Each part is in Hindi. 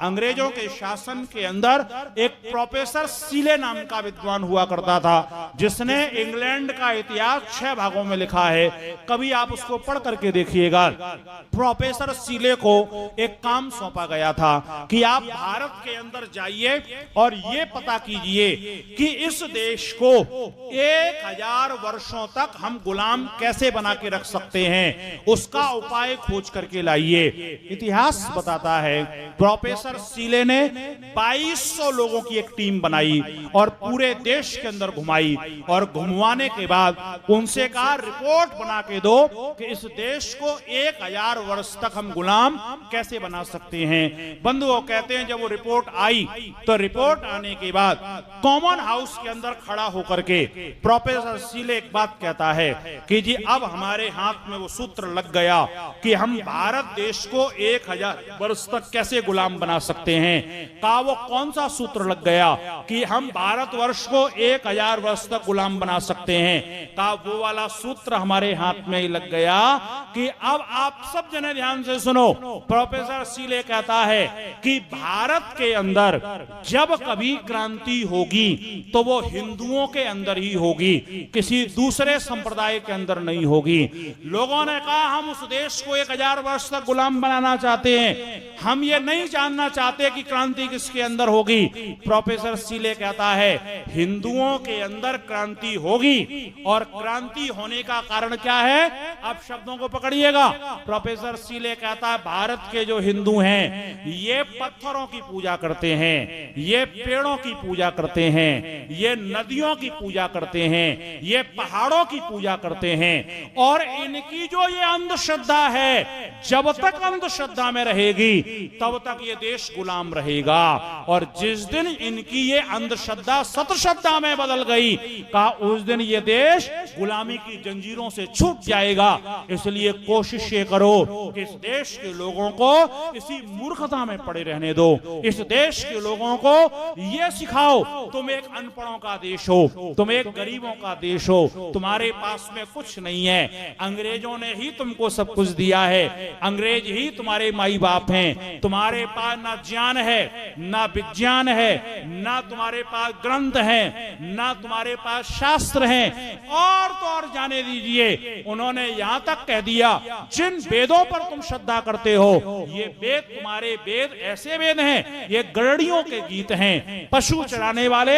अंग्रेजों के शासन के अंदर एक प्रोफेसर सीले नाम का विद्वान हुआ करता था, जिसने इंग्लैंड का इतिहास 6 भागों में लिखा है। कभी आप उसको पढ़ करके देखिएगा। प्रोफेसर सीले को एक काम सौंपा गया था कि आप भारत के अंदर जाइए और ये पता कीजिए कि इस देश को 1000 वर्षों तक हम गुलाम कैसे बना के रख सकते हैं, उसका उपाय खोज करके लाइए। इतिहास बताता है प्रोफेसर सीले ने 2200 लोगों की एक टीम बनाई और पूरे देश के अंदर घुमाई, और घुमवाने के बाद उनसे कहा रिपोर्ट बना के दो कि इस देश को 1000 वर्ष तक हम गुलाम कैसे बना सकते हैं। बंधुओं, कहते हैं जब वो रिपोर्ट आई तो रिपोर्ट आने के बाद कॉमन हाउस के अंदर खड़ा होकर के प्रोफेसर सीले एक बात कहता है कि जी अब हमारे हाथ में वो सूत्र लग गया कि हम भारत देश को 1000 वर्ष तक कैसे गुलाम बना सकते हैं। कहा वो कौन सा सूत्र लग गया कि हम भारतवर्ष को 1000 वर्ष तक गुलाम बना सकते हैं। कहा वो वाला सूत्र हमारे हाथ में ही लग गया कि अब आप सब जने ध्यान से सुनो। प्रोफेसर सीले कहता है कि भारत के अंदर जब कभी क्रांति होगी तो वो हिंदुओं के अंदर ही होगी, किसी दूसरे संप्रदाय के अंदर नहीं होगी। लोगों ने कहा हम उस देश को 1000 वर्ष तक गुलाम बनाना चाहते हैं, हम ये नहीं जानना चाहते कि क्रांति किसके अंदर होगी। प्रोफेसर सीले कहता है हिंदुओं के अंदर क्रांति होगी, और क्रांति होने का कारण क्या है, अब शब्दों को पकड़िएगा। प्रोफेसर सीले कहता है भारत के जो हिंदू हैं ये पत्थरों की पूजा करते हैं, ये पेड़ों की पूजा करते हैं, ये नदियों की पूजा करते हैं, ये पहाड़ों की पूजा करते हैं, और इनकी जो ये अंधश्रद्धा है जब तक अंधश्रद्धा में रहेगी तब तक ये देश गुलाम रहेगा, और जिस दिन इनकी ये अंधश्रद्धा सतश्रद्धा में बदल गई कहा उस दिन ये देश गुलामी की जंजीरों से छूट जाएगा। इसलिए कोशिश ये करो कि इस देश के लोगों को इसी मूर्खता में पड़े रहने दो, इस देश के लोगों को ये सिखाओ तुम एक अनपढ़ों का देश हो, तुम एक गरीबों का देश हो, तुम्हारे पास में कुछ नहीं है, अंग्रेजों ने ही तुमको सब कुछ दिया है, अंग्रेज ही तुम्हारे माई बाप हैं, तुम्हारे पास ना ज्ञान है ना विज्ञान है, ना तुम्हारे पास ग्रंथ है, ना तुम्हारे पास शास्त्र हैं, और तो और जाने दीजिए उन्होंने यहां तक कह दिया जिन वेदों पर तुम श्रद्धा करते हो ये वेद तुम्हारे वेद ऐसे वेद हैं, ये गड़ड़ियों के गीत हैं। पशु चराने वाले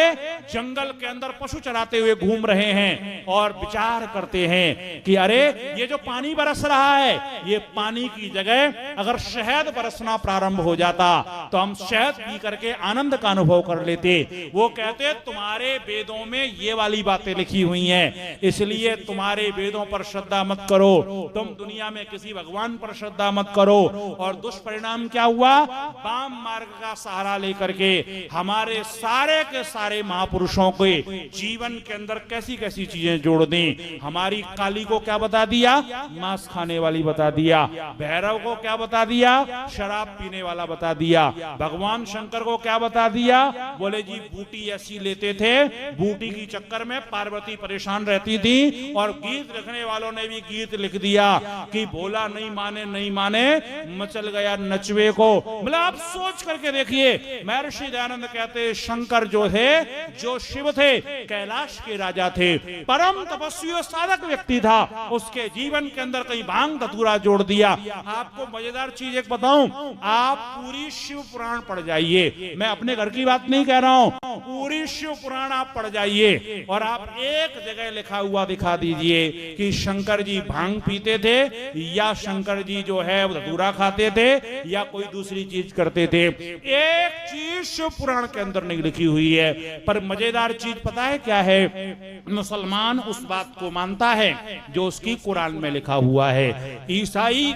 जंगल के अंदर पशु चराते हुए घूम रहे हैं और विचार करते हैं कि अरे ये जो पानी बरस रहा है ये पानी की जगह अगर शहद बरसना प्रारंभ हो जाता तो हम शहद पी करके आनंद का अनुभव कर लेते। वो कहते तुम्हारे वेदों में ये वाली बातें लिखी हुई हैं, इसलिए तुम्हारे वेदों पर श्रद्धा मत करो, तुम दुनिया में किसी भगवान पर श्रद्धा मत करो। और दुष्परिणाम क्या हुआ, वाम मार्ग का सहारा लेकर के हमारे सारे के सारे महापुरुषों के जीवन के अंदर कैसी कैसी चीजें जोड़ दी। हमारी काली को क्या बता दिया, मांस खाने वाली बता दिया, भैरव को क्या बता दिया, शराब पीने वाला बता दिया, भगवान शंकर को क्या बता दिया, बोले जी बूटी ऐसी लेते थे, बूटी की चक्कर में पार्वती परेशान रहती थी, और गीत लिखने वालों ने भी गीत लिख दिया कि बोला नहीं माने नहीं माने मचल गया नचवे को। मतलब आप सोच करके देखिए, महर्षि दयानंद कहते शंकर जो थे, जो शिव थे, कैलाश के राजा थे, परम तपस्वी और साधक व्यक्ति था, उसके जीवन के अंदर कहीं भांग धतूरा जोड़ दिया। आपको मजेदार चीज एक बताऊं, आप पूरी शिव पुराण पढ़ जाइए, मैं अपने घर की बात नहीं कह रहा हूं, पूरी शिव पुराण आप पढ़ जाइए और आप एक जगह लिखा हुआ दिखा दीजिए कि शंकर जी भांग पीते थे या शंकर जी जो है धतूरा खाते थे या कोई दूसरी चीज करते थे। एक चीज शिव पुराण के अंदर नहीं लिखी हुई है। पर मजेदार चीज पता है क्या है, मुसलमान उस बात को मानता है जो उसकी कुरान में लिखा हुआ है, ईसाई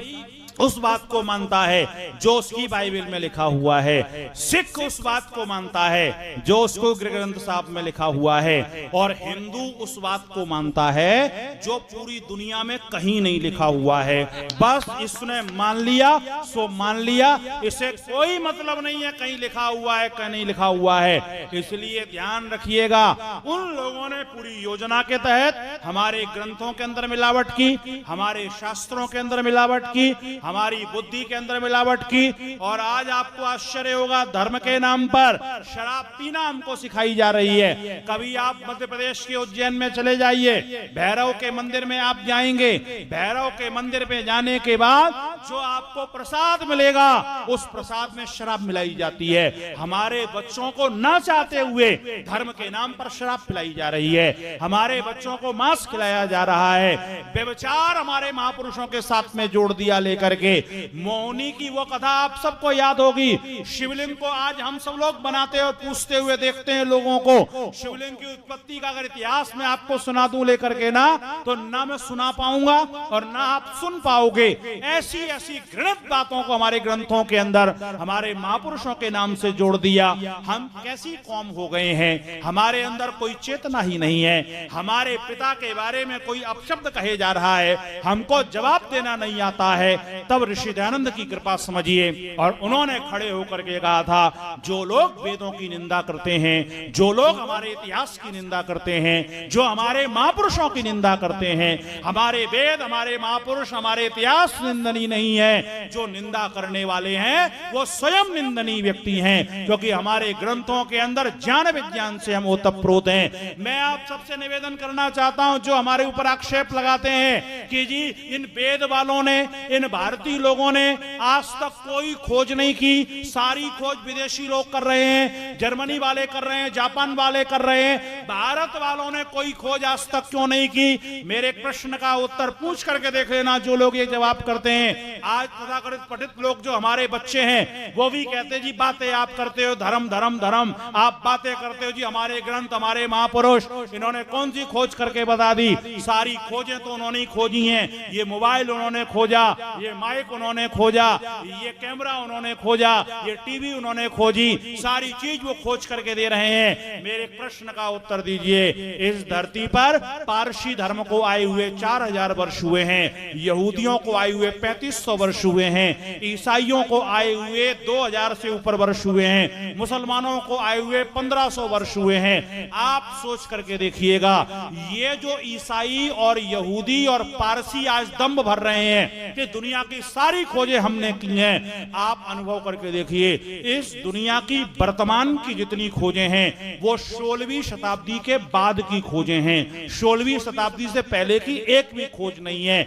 उस बात को मानता है जो उसकी बाइबल में लिखा हुआ है, सिख उस बात को मानता है जो उसको ग्रंथ साहब में लिखा हुआ है, और हिंदू उस बात को मानता है जो पूरी दुनिया में कहीं नहीं लिखा हुआ है। बस इसने मान लिया सो मान लिया, इसे कोई मतलब नहीं है कहीं लिखा हुआ है कहीं नहीं लिखा हुआ है। इसलिए ध्यान रखिएगा, उन लोगों ने पूरी योजना के तहत हमारे ग्रंथों के अंदर मिलावट की, हमारे शास्त्रों के अंदर मिलावट की, हमारी बुद्धि के अंदर मिलावट की, और आज आपको आश्चर्य होगा धर्म के नाम पर शराब पीना हमको सिखाई जा रही है। कभी आप मध्य प्रदेश के उज्जैन में चले जाइए, भैरव के मंदिर में आप जाएंगे, भैरव के मंदिर में जाने के बाद जो आपको प्रसाद मिलेगा उस प्रसाद में शराब मिलाई जाती है। हमारे बच्चों को ना चाहते हुए धर्म के नाम पर शराब पिलाई जा रही है, हमारे बच्चों को मांस खिलाया जा रहा है। व्यभिचार हमारे महापुरुषों के साथ में जोड़ दिया लेकर के। मोहिनी की वो कथा आप सबको याद होगी, शिवलिंग को आज हम सब लोग बनाते और पूछते हुए देखते हैं लोगों को। शिवलिंग की उत्पत्ति का अगर इतिहास में आपको सुना दूं लेकर के ना, तो ना मैं सुना पाऊंगा और ना आप सुन पाओगे। ऐसी ऐसी घृणित बातों को हमारे ग्रंथों के अंदर हमारे महापुरुषों के नाम से जोड़ दिया। हम कैसी कौम हो गए हैं, हमारे अंदर कोई चेतना ही नहीं है। हमारे पिता के बारे में कोई अपशब्द कहे जा रहा है, हमको जवाब देना नहीं आता है। तब ऋषि दयानंद की कृपा समझिए, और उन्होंने खड़े होकर के कहा था, जो लोग वेदों की निंदा करते हैं, जो लोग हमारे इतिहास की निंदा करते हैं, जो हमारे महापुरुषों की निंदा करते हैं, हमारे वेद, हमारे महापुरुष, हमारे इतिहास निंदनीय नहीं है। जो निंदा करने वाले हैं वो स्वयं निंदनीय व्यक्ति हैं, क्योंकि हमारे ग्रंथों के अंदर ज्ञान विज्ञान से हम ओतप्रोत हैं। मैं आप सबसे निवेदन करना चाहता हूं, जो हमारे ऊपर आक्षेप लगाते हैं कि जी इन वेद वालों ने, इन भारतीय लोगों ने आज तक कोई खोज नहीं की, सारी खोज विदेशी लोग कर रहे हैं, जर्मनी वाले कर रहे हैं, जापान वाले कर रहे हैं, भारत वालों ने कोई खोज आज तक क्यों नहीं की? मेरे प्रश्न का उत्तर पूछ करके देख लेना जो लोग ये जवाब करते हैं। आज तथाकथित पठित लोग जो हमारे बच्चे हैं वो भी कहते जी बातें आप करते हो, धर्म धर्म धर्म, आप बातें करते हो जी, हमारे ग्रंथ, हमारे महापुरुष, इन्होंने कौन सी खोज करके बता दी? सारी खोजें तो उन्होंने ही खोजी हैं। ये मोबाइल उन्होंने खोजा, ये माइक उन्होंने खोजा, ये कैमरा उन्होंने खोजा, ये टीवी उन्होंने खोजी, सारी चीज वो खोज करके दे रहे हैं। मेरे प्रश्न का उत्तर दीजिए। इस धरती पर पारसी धर्म को आए हुए 4000 वर्ष हुए हैं, यहूदियों को आए हुए 3500 वर्ष हुए हैं, ईसाइयों को आए हुए 2000 से ऊपर वर्ष हुए हैं, मुसलमानों को आए हुए 1500 वर्ष हुए हैं। आप सोच करके देखिएगा, ये जो ईसाई और यहूदी और पारसी आज दम्भ भर रहे हैं कि दुनिया की सारी खोजें हमने की हैं, आप अनुभव करके देखिए, इस दुनिया की वर्तमान की जितनी खोजें हैं वो 16वीं शताब्दी के बाद की खोजें हैं, 16वीं शताब्दी से पहले की एक भी खोज नहीं है।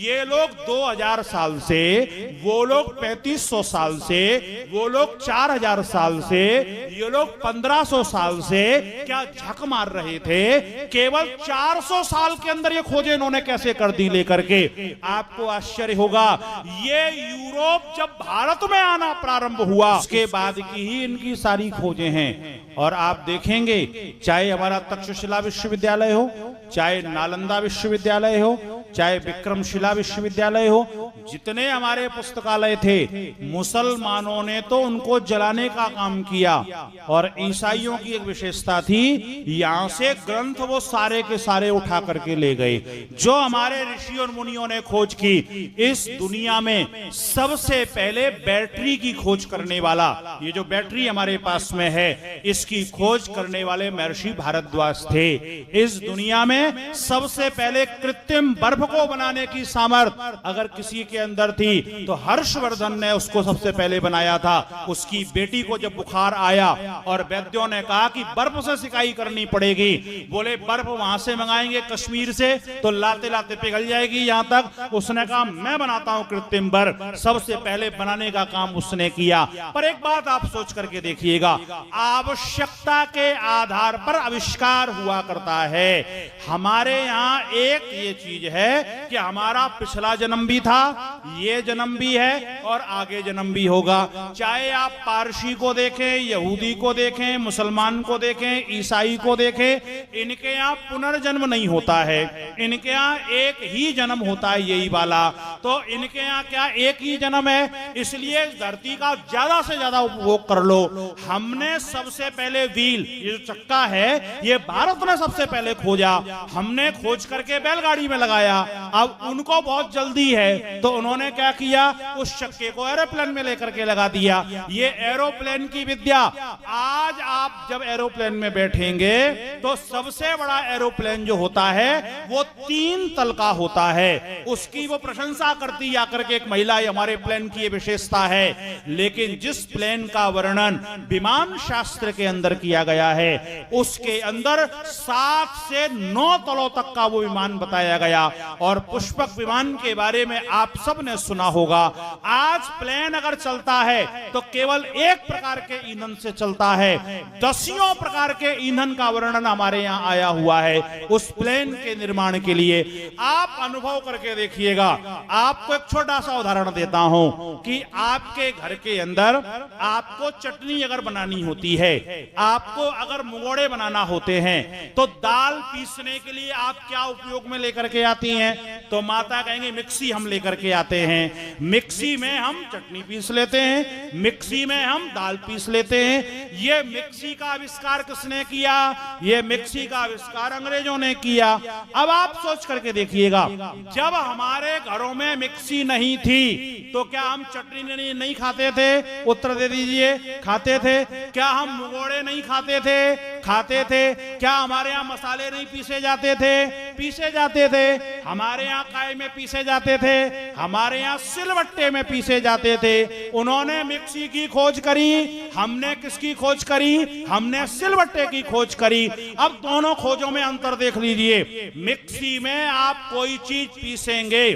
ये लोग 2000 साल से, वो लोग 3500 साल से, वो लोग 4000 साल से, ये लोग 1500 साल से क्या झक मार रहे थे? केवल 400 साल के अंदर ये खोजें इन्होंने कैसे कर दी लेकर के? आपको आश्चर्य होगा, ये यूरोप जब भारत में आना प्रारंभ हुआ उसके बाद की ही इनकी सारी खोजें हैं। और आप देखेंगे, चाहे हमारा तक्षशिला विश्वविद्यालय हो, चाहे नालंदा विश्वविद्यालय हो, चाहे विक्रमशिला विश्वविद्यालय हो, जितने हमारे पुस्तकालय थे, मुसलमानों ने तो उनको जलाने का काम किया। और ईसाइयों की एक विशेषता थी, यहां से ग्रंथ वो सारे के सारे उठा करके ले गए। जो हमारे ऋषि और मुनियों ने खोज की, इस दुनिया में सबसे पहले बैटरी की खोज करने वाला, ये जो बैटरी हमारे पास में है, इसकी खोज करने वाले महर्षि भारद्वाज थे। इस दुनिया में सबसे पहले कृत्रिम बर्फ को बनाने की सामर्थ्य अगर किसी के अंदर थी तो हर्षवर्धन ने उसको सबसे पहले बनाया था। उसकी बेटी को जब बुखार आया और वैद्यों ने कहा कि बर्फ से सिकाई करनी पड़ेगी, बोले बर्फ वहां से मंगाएंगे कश्मीर से तो लाते लाते पिघल जाएगी यहां तक। उसने कहा मैं बनाता हूं कृत्रिम बर्फ, सबसे पहले बनाने का काम उसने किया। पर एक बात आप सोच करके देखिएगा, आवश्यकता के आधार पर आविष्कार हुआ करता है। हमारे यहाँ एक ये चीज है कि हमारा पिछला जन्म भी था, ये जन्म भी है और आगे जन्म भी होगा। चाहे आप पारसी को देखें, यहूदी को देखें, मुसलमान को देखें, ईसाई को देखें, इनके यहाँ पुनर्जन्म नहीं होता है, इनके यहाँ एक ही जन्म होता है, यही वाला। तो इनके यहाँ क्या एक ही जन्म है, इसलिए धरती का ज्यादा से ज्यादा उपभोग कर लो। हमने सबसे पहले व्हील, ये जो चक्का है, ये भारत ने सबसे पहले खोजा, हमने खोज करके बैलगाड़ी में लगाया। अब उनको बहुत जल्दी है तो उन्होंने क्या किया, उस चक्के को एरोप्लेन में लेकर के लगा दिया। ये एरोप्लेन की विद्या। आज आप जब एरोप्लेन में बैठेंगे तो सबसे बड़ा एरोप्लेन जो होता है वो 3 तल का होता है। उसकी वो प्रशंसा करती आकर के एक महिला, हमारे प्लेन की ये विशेषता है। लेकिन जिस प्लेन का वर्णन विमान शास्त्र के अंदर किया गया है, उसके अंदर 7 से 9 तलों तक का वो विमान बताया गया। और पुष्पक विमान के बारे में आप सब ने सुना होगा। आज प्लेन अगर चलता है तो केवल एक प्रकार के ईंधन से चलता है। दसियों प्रकार के ईंधन का वर्णन हमारे यहां आया हुआ है उस प्लेन के निर्माण के लिए। आप अनुभव करके देखिएगा। आपको एक छोटा सा उदाहरण देता हूं कि आपके घर के अंदर आपको चटनी अगर बनानी होती है, आपको अगर मुगोड़े बनाना होते हैं, तो दाल पीसने के लिए आप क्या उपयोग में लेकर के आती हैं? तो माता कहेंगे मिक्सी हम लेकर के आते हैं। मिक्सी में हम चटनी पीस लेते हैं, मिक्सी में हम दाल पीस लेते हैं। ये मिक्सी का आविष्कार किसने किया? ये मिक्सी का आविष्कार अंग्रेजों ने किया। अब आप सोच करके देखिएगा, जब हमारे घरों में मिक्सी नहीं थी तो क्या हम चटनी नहीं खाते थे? उत्तर दे दीजिए। खाते थे। क्या हम मुगोड़े नहीं खाते थे? खाते थे। क्या हमारे यहाँ मसाले नहीं पीसे जाते थे? पीसे जाते थे। हमारे यहाँ काय में पीसे जाते थे, हमारे यहाँ सिलबट्टे में पीसे जाते थे। उन्होंने मिक्सी की खोज करी, हमने किसकी खोज करी? हमने सिलबट्टे की खोज करी। अब दोनों खोजों में अंतर देख लीजिए। मिक्सी में आप कोई चीज पीसेंगे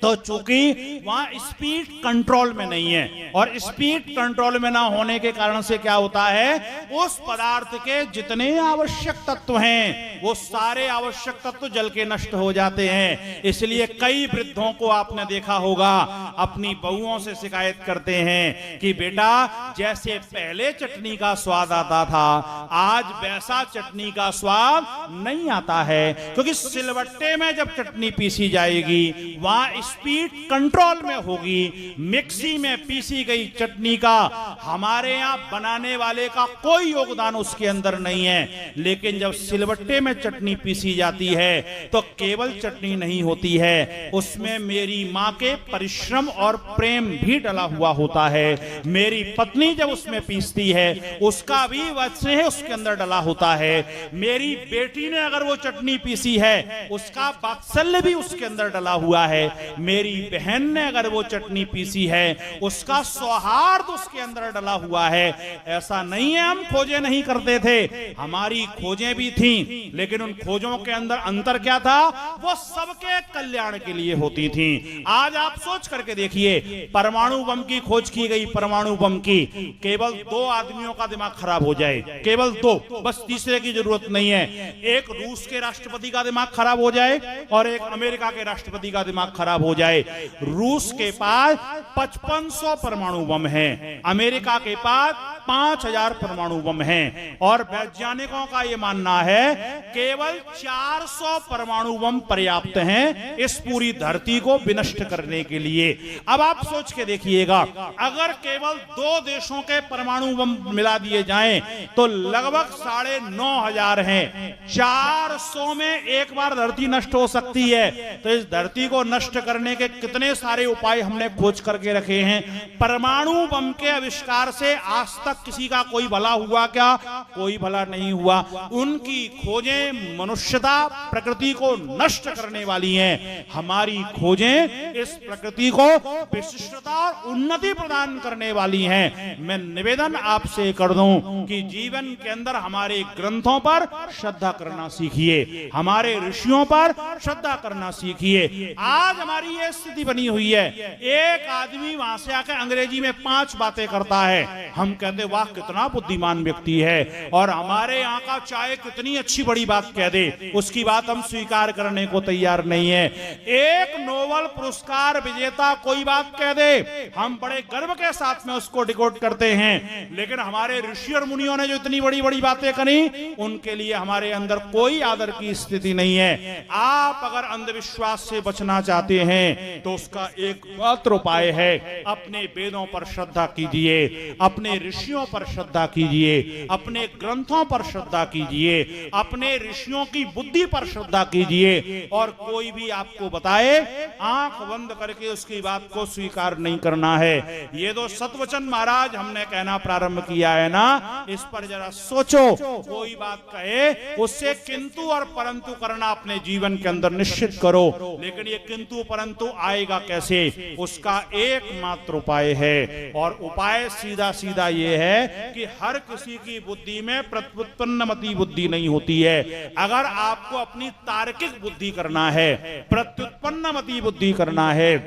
तो चूंकि वहां स्पीड कंट्रोल में नहीं है, और स्पीड कंट्रोल में ना होने के कारण से क्या होता है, उस पदार्थ के जितने आवश्यक तत्व हैं वो सारे आवश्यक तत्व जल के नष्ट हो जाते हैं। इसलिए कई वृद्धों को आपने देखा होगा अपनी बहुओं से शिकायत करते हैं कि बेटा जैसे पहले चटनी का स्वाद आता था, आज वैसा चटनी का स्वाद नहीं आता है। क्योंकि सिलबट्टे में जब चटनी पीसी जाएगी वहां स्पीड कंट्रोल में होगी। मिक्सी में पीसी गई चटनी का हमारे यहां बनाने वाले का कोई योगदान उसके अंदर नहीं है। लेकिन जब सिलबट्टे में चटनी पीसी जाती है तो केवल चटनी नहीं होती है, उसमें मेरी मां के परिश्रम और प्रेम भी डला हुआ होता है। मेरी पत्नी जब उसमें पीसती है उसका भी स्नेह उसके अंदर डला होता है। मेरी बेटी ने अगर वो चटनी पीसी है उसका वात्सल्य भी उसके अंदर डला हुआ है। मेरी बहन ने अगर वो चटनी पीसी है उसका सौहार्द उसके अंदर डला हुआ है। ऐसा नहीं है हम खोजें नहीं करते थे, हमारी खोजें भी थीं, लेकिन उन खोजों के अंदर अंतर क्या था? वो सबके कल्याण के लिए होती थीं। आज आप सोच करके देखिए, परमाणु बम की खोज की गई, परमाणु बम की, केवल 2 आदमियों का दिमाग खराब हो जाए, केवल 2, बस तीसरे की जरूरत नहीं है। एक रूस के राष्ट्रपति का दिमाग खराब हो जाए और एक अमेरिका के राष्ट्रपति का दिमाग खराब हो जाए। रूस के पास 5500 परमाणु बम हैं, अमेरिका के पास 5000 परमाणु बम हैं, और वैज्ञानिकों का यह मानना है केवल 400 परमाणु बम पर्याप्त हैं इस पूरी धरती को विनष्ट करने के लिए। अब आप सोच के देखिएगा, अगर केवल 2 देशों के परमाणु बम मिला दिए जाएं तो लगभग 9500 हैं। 400 में एक बार धरती नष्ट हो सकती है। तो इस धरती को नष्ट करने के कितने सारे उपाय हमने खोज करके रखे हैं। परमाणु बम के आविष्कार से आज तक किसी का कोई भला हुआ क्या? कोई भला नहीं हुआ। उनकी खोजें मनुष्यता प्रकृति को नष्ट करने वाली हैं, हमारी खोजें इस प्रकृति को विशिष्टता और उन्नति प्रदान करने वाली हैं। मैं निवेदन आपसे कर दूं कि जीवन के अंदर हमारे ग्रंथों पर श्रद्धा करना सीखिए, हमारे ऋषियों पर श्रद्धा करना सीखिए। आज हमारी ये स्थिति बनी हुई है, एक आदमी वहां से आकर अंग्रेजी में 5 बातें करता है, हम कहते वाह कितना बुद्धिमान व्यक्ति है, और हमारे यहाँ का चाय कितनी अच्छी बड़ी बात कह दे, उसकी बात हम स्वीकार करने को तैयार नहीं है। एक नोबेल पुरस्कार विजेता कोई बात कह दे, हम बड़े गर्व के साथ में उसको डिकोड करते हैं। लेकिन हमारे ऋषि और मुनियों ने जो इतनी बड़ी बड़ी बातें करी, उनके लिए हमारे अंदर कोई आदर की स्थिति नहीं है। आप अगर अंधविश्वास से बचना चाहते हैं तो उसका एकमात्र उपाय है, अपने वेदों पर श्रद्धा कीजिए, अपने ऋषियों ऋषियों पर श्रद्धा कीजिए, अपने ग्रंथों पर श्रद्धा कीजिए, अपने ऋषियों की बुद्धि पर श्रद्धा कीजिए, और कोई भी आपको बताए आंख बंद करके उसकी बात को स्वीकार नहीं करना है। ये तो सतवचन महाराज हमने कहना प्रारंभ किया है ना, इस पर जरा सोचो। कोई बात कहे उससे किंतु और परंतु करना अपने जीवन के अंदर निश्चित करो, लेकिन ये किंतु परंतु आएगा कैसे? उसका एकमात्र उपाय है, और उपाय सीधा सीधा ये है कि हर किसी की बुद्धि में प्रत्युत्पन्नमति बुद्धि नहीं होती है। अगर आपको अपनी तार्किक बुद्धि करना है, प्रत्युत्पन्नमति बुद्धि करना है,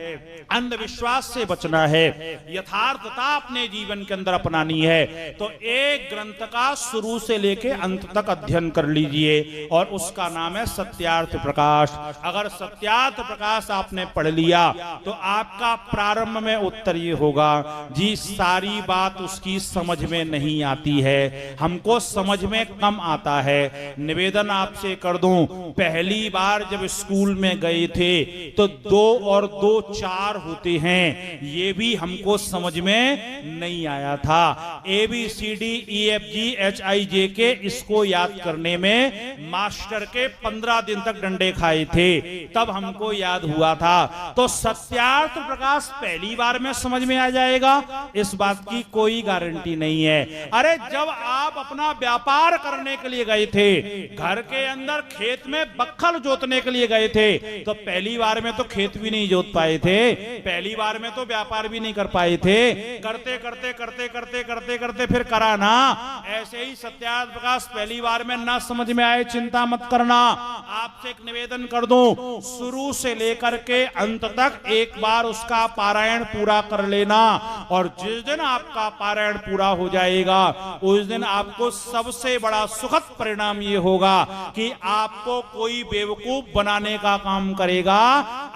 अंधविश्वास से बचना है, यथार्थता अपने जीवन के अंदर अपनानी है, तो एक ग्रंथ का शुरू से लेके अंत तक अध्ययन कर लीजिए, और उसका नाम है सत्यार्थ प्रकाश। अगर सत्यार्थ प्रकाश आपने पढ़ लिया तो आपका प्रारंभ में उत्तर ये होगा, जी सारी बात उसकी समझ में नहीं आती है, हमको समझ में कम आता है। निवेदन आपसे कर दूं, पहली बार जब स्कूल में गए थे तो 2 और 2 4 होते हैं, ये भी हमको समझ में नहीं आया था। ABCDEFGHIJK इसको याद करने में मास्टर के 15 दिन तक डंडे खाए थे, तब हमको याद हुआ था। तो सत्यार्थ प्रकाश पहली बार में समझ में आ जाएगा, इस बात की कोई गारंटी नहीं है। अरे जब आप अपना व्यापार करने के लिए गए थे, घर के अंदर खेत में बक्खल जोतने के लिए गए थे, तो पहली बार में तो खेत भी नहीं जोत पाए थे, पहली बार में तो व्यापार भी नहीं कर पाए थे। करते करते करते करते करते करते फिर करा ना। ऐसे ही सत्यार्थ प्रकाश पहली बार में ना समझ में आए, चिंता मत करना। आपसे एक निवेदन कर दूं, शुरू से लेकर के अंत तक एक बार उसका पारायण पूरा कर लेना, और जिस दिन आपका पारायण पूरा हो जाएगा उस दिन आपको सबसे बड़ा सुखद परिणाम ये होगा कि आपको कोई बेवकूफ बनाने का काम करेगा,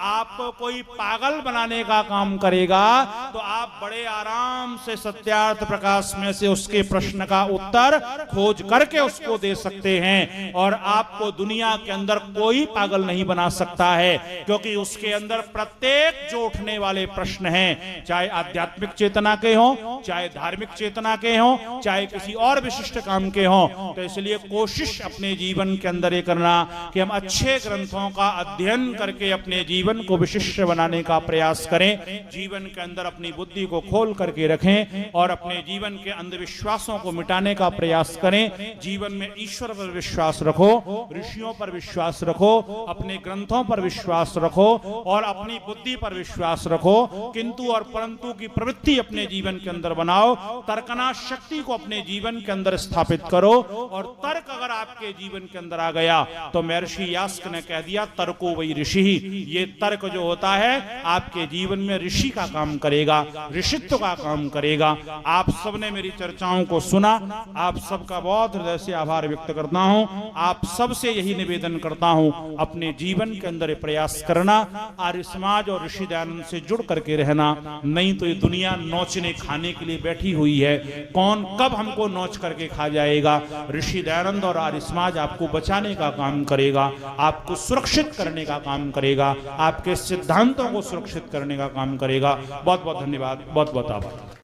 आपको कोई पागल बनाने का काम करेगा, तो आप बड़े आराम से सत्यार्थ प्रकाश में से उसके प्रश्न का उत्तर खोज करके उसको दे सकते हैं, और आपको दुनिया के अंदर कोई पागल नहीं बना सकता है, क्योंकि उसके अंदर प्रत्येक जो उठने वाले प्रश्न हैं, चाहे आध्यात्मिक चेतना के हों, चाहे धार्मिक चेतना के हों, चाहे किसी और विशिष्ट काम के हों, तो इसलिए कोशिश अपने जीवन के अंदर ये करना कि हम अच्छे ग्रंथों का अध्ययन करके अपने जीवन को विशिष्ट बनाने का प्रयास करें, जीवन के अंदर अपनी बुद्धि को खोल करके रखें, और अपने जीवन के अंधविश्वासों को मिटाने का प्रयास करें। जीवन में ईश्वर पर विश्वास रखो, ऋषियों पर विश्वास रखो, अपने ग्रंथों पर विश्वास रखो, और अपनी बुद्धि पर विश्वास रखो। किंतु और परंतु की प्रवृत्ति अपने जीवन के अंदर बनाओ, तर्कना शक्ति को अपने जीवन के अंदर स्थापित करो, और तर्क अगर आपके जीवन के अंदर आ गया तो महर्षि यास्क ने कह दिया, तर्को वही ऋषि। ये तर्क जो होता है आपके जीवन में ऋषि का काम करेगा, ऋषित्व का काम करेगा। आप सबने मेरी चर्चाओं को सुना, आप सबका बहुत हृदय से आभार व्यक्त करता हूं। आप सबसे यही निवेदन करता हूं, अपने जीवन के अंदर प्रयास करना, आर्य समाज और ऋषि दयानंद से जुड़ करके रहना, नहीं तो ये दुनिया नोचने खाने के लिए बैठी हुई है, कौन कब हमको नोच करके खा जाएगा। ऋषि दयानंद और आर्य समाज आपको बचाने का काम करेगा, आपको सुरक्षित करने का काम करेगा, आपके सिद्धांतों को सुरक्षित करने का काम करेगा। बहुत बहुत धन्यवाद, बहुत बहुत आभार।